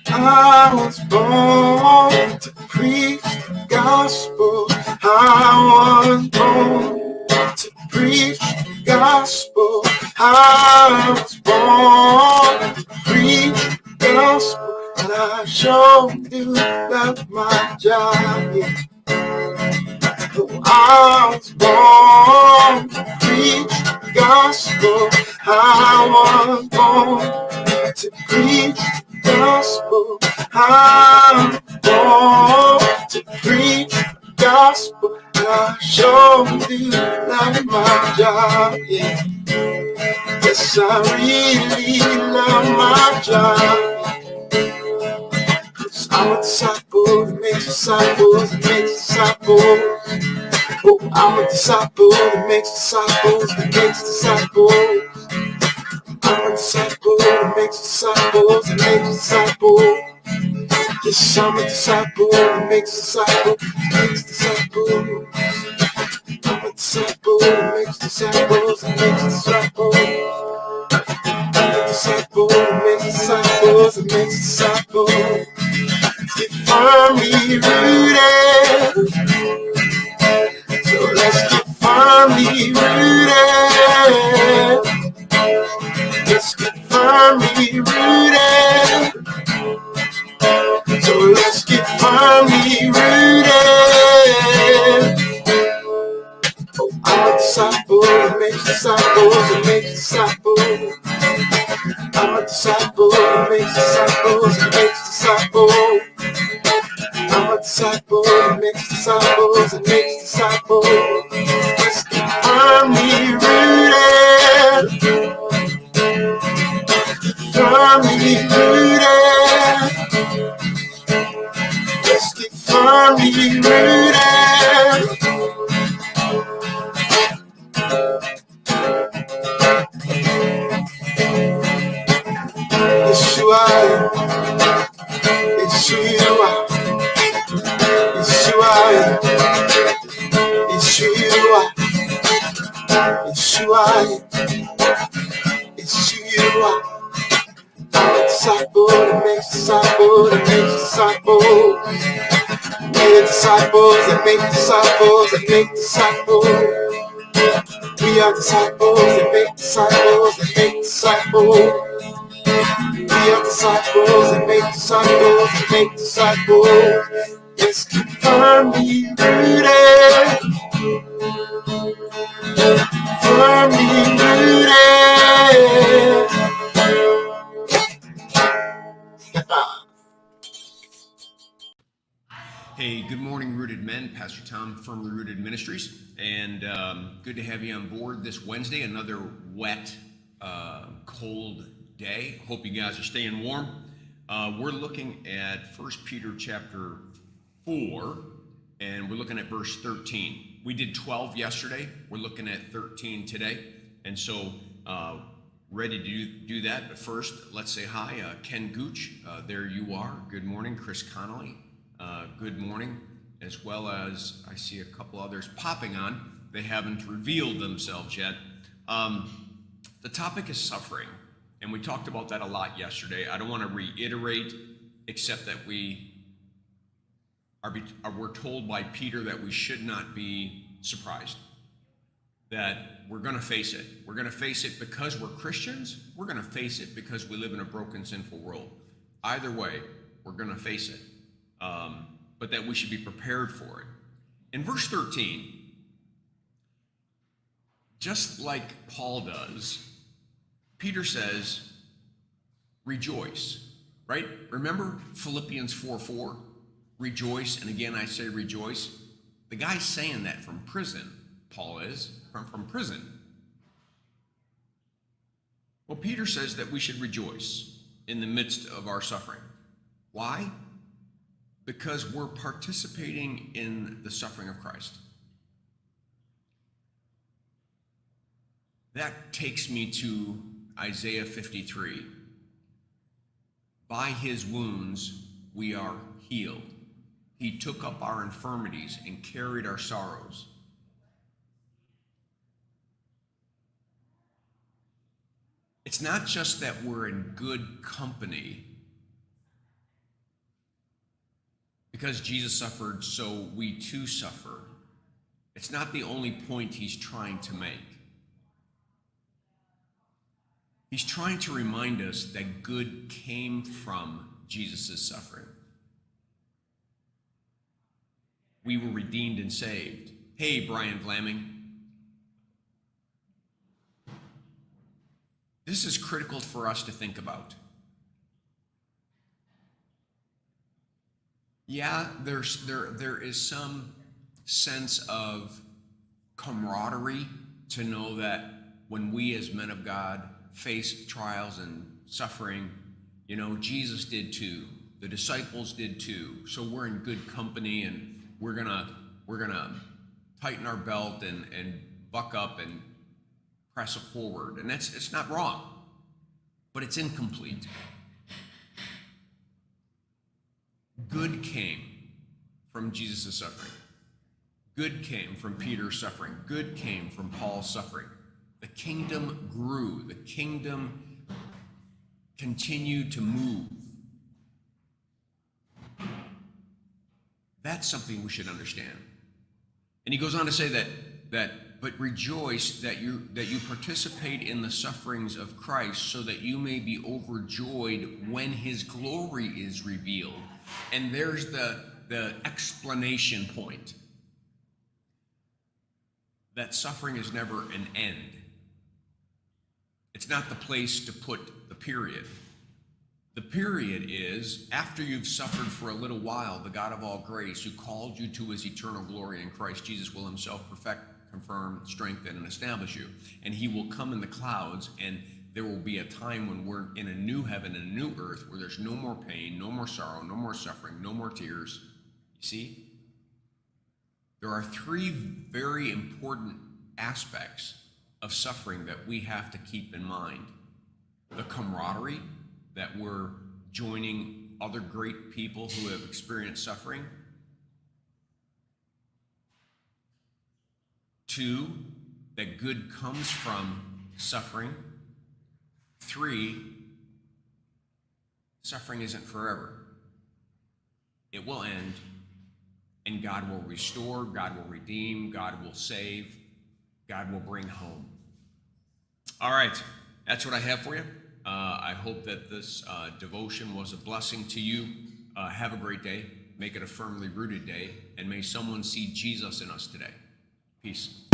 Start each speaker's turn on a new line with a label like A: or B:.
A: I was born to preach the gospel. I was born to preach the gospel. I was born to preach the gospel. And I sure do love my job. Yeah. I was born to preach the gospel. I was born to preach the gospel. I'm born to preach the gospel. And I sure do love my job. Yeah. Yes, I really love my job. I'm a disciple that makes disciples that makes disciples. Oh, I'm a disciple that makes disciples that makes disciples. I'm a disciple that makes disciples that makes disciples. Yes, I'm a disciple that makes disciples that makes disciples. I'm a disciple that makes disciples that makes disciples. I'm a disciple that makes disciples that makes disciples. Get firmly rooted. So let's get firmly rooted. Let's get firmly rooted. So let's get firmly rooted. Oh, I'm a disciple that makes disciples that makes disciples. I'm a disciple that makes disciples that makes disciples. I'm a disciple that makes disciples that makes disciples. Let's get firmly rooted. Firmly rooted. Let's get firmly rooted. Yeshua, Yeshua, Yeshua, Yeshua, Yeshua, Yeshua. I'm a disciple that makes disciples that makes disciples. We're disciples that make disciples that make disciples. We are disciples that make disciples that make disciples. We are disciples that make disciples that make disciples. Let's get firmly rooted. Firmly rooted.
B: Hey, good morning, Rooted Men. Pastor Tom, Firmly Rooted Ministries, and good to have you on board this Wednesday. Another wet, cold day. Hope you guys are staying warm. We're looking at 1 Peter chapter 4, and we're looking at verse 13. We did 12 yesterday. We're looking at 13 today, and so ready to do that. But first, let's say hi. Ken Gooch, there you are. Good morning. Chris Connolly. Good morning, as well as I see a couple others popping on. They haven't revealed themselves yet. The topic is suffering, and we talked about that a lot yesterday. I don't want to reiterate, except that we're told by Peter that we should not be surprised, that we're going to face it. We're going to face it because we're Christians. We're going to face it because we live in a broken, sinful world. Either way, we're going to face it. But that we should be prepared for it. In verse 13, just like Paul does, Peter says, rejoice, right? Remember Philippians 4:4, rejoice, and again I say rejoice. The guy's saying that from prison, Paul is, from prison. Well, Peter says that we should rejoice in the midst of our suffering. Why? Because we're participating in the suffering of Christ. That takes me to Isaiah 53. By his wounds we are healed. He took up our infirmities and carried our sorrows. It's not just that we're in good company because Jesus suffered, so we too suffer. It's not the only point he's trying to make. He's trying to remind us that good came from Jesus' suffering. We were redeemed and saved. Hey, Brian Flaming. This is critical for us to think about. Yeah, there is some sense of camaraderie to know that when we as men of God face trials and suffering, Jesus did too. The disciples did too. So we're in good company, and we're gonna tighten our belt and buck up and press it forward. And it's not wrong, but it's incomplete. Good came from Jesus' suffering. Good came from Peter's suffering. Good came from Paul's suffering. The kingdom grew. The kingdom continued to move. That's something we should understand. And he goes on to say but rejoice that you participate in the sufferings of Christ, so that you may be overjoyed when his glory is revealed. And there's the explanation point. That suffering is never an end. It's not the place to put the period. The period is, after you've suffered for a little while, the God of all grace, who called you to his eternal glory in Christ Jesus, will himself perfect, confirm, strengthen, and establish you. And he will come in the clouds, and there will be a time when we're in a new heaven and a new earth, where there's no more pain, no more sorrow, no more suffering, no more tears. You see? There are three very important aspects of suffering that we have to keep in mind. The camaraderie, that we're joining other great people who have experienced suffering. 2, that good comes from suffering. 3, suffering isn't forever. It will end, and God will restore, God will redeem, God will save, God will bring home. All right, that's what I have for you. I hope that this devotion was a blessing to you. Have a great day. Make it a firmly rooted day, and may someone see Jesus in us today. Peace.